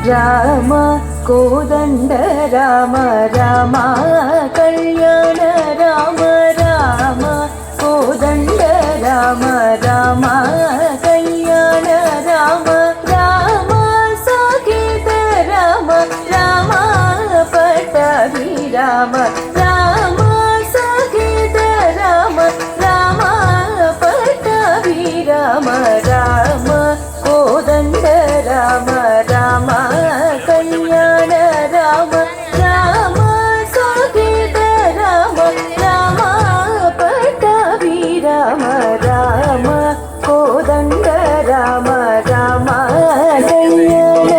రామ కోదండ రామ రామ కళ్యాణ రామ రామ కోదండ రామ రామ కళ్యాణ రామ రామ సాకేత రామ రామ పట్టాభి రామ రామ సాకేత రామ రామ పట్టాభి రామ రామ కోదండ రామ రామ కళ్యాణ రామ రామ సాకేత రామ రామ పట్టాభి రామ రామ కోదండ రామ రామ కళ్యాణ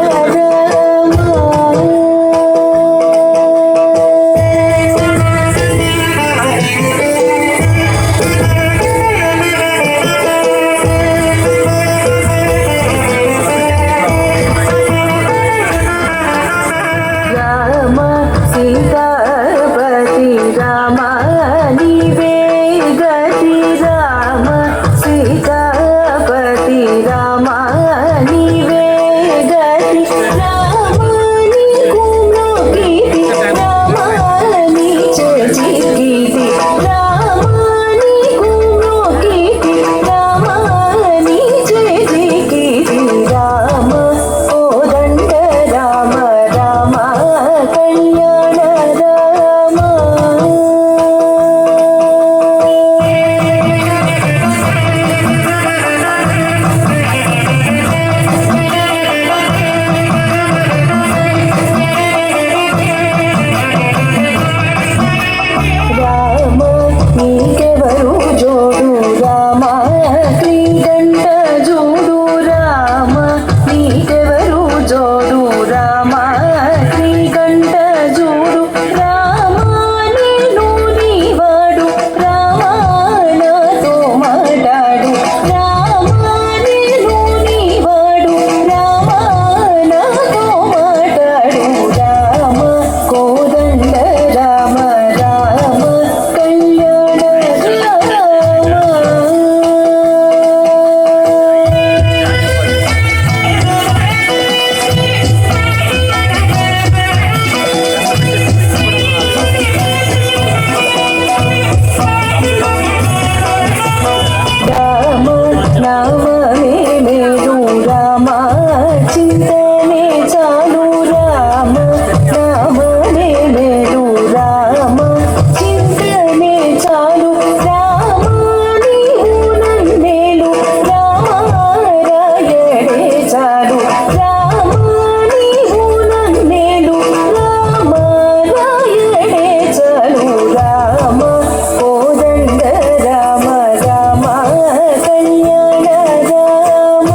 రామ సీతాపతి రామ నీవే గతి రామ సీతాపతి రామ నీవే గతి రామ నీకు మొక్కితి రామ నీ చేజిగితి రామ నీకు మొక్కితి రామ నీ చేజిగితి రామ కోదండ రామ రామ కళ్యాణ రామ రామ నీకెవరు జోడు రామ శ్రీకంఠ జోడు రామ నీకెవరు జోడు రామ శ్రీకంఠ జోడు రామ నేను నీవాడు రామ నాతో మాట్లాడు రామ నేను నీవాడు రామ నాతో మాట్లాడు రామ కోదండ రామ రామ కళ్యాణ రామ నామమే మేలు రామ చింతనే చాలు రామ నామమే మేలు రామ చింతనే చాలు రామ నీవు నన్నేలు రామ రాయడే చాలు రామ నీవు నన్నేలు రామ రాయడే చాలు రామ కోదండ రామ రామ కళ్యాణ రామ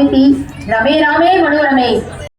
భావితి రమే రామే మనోరమే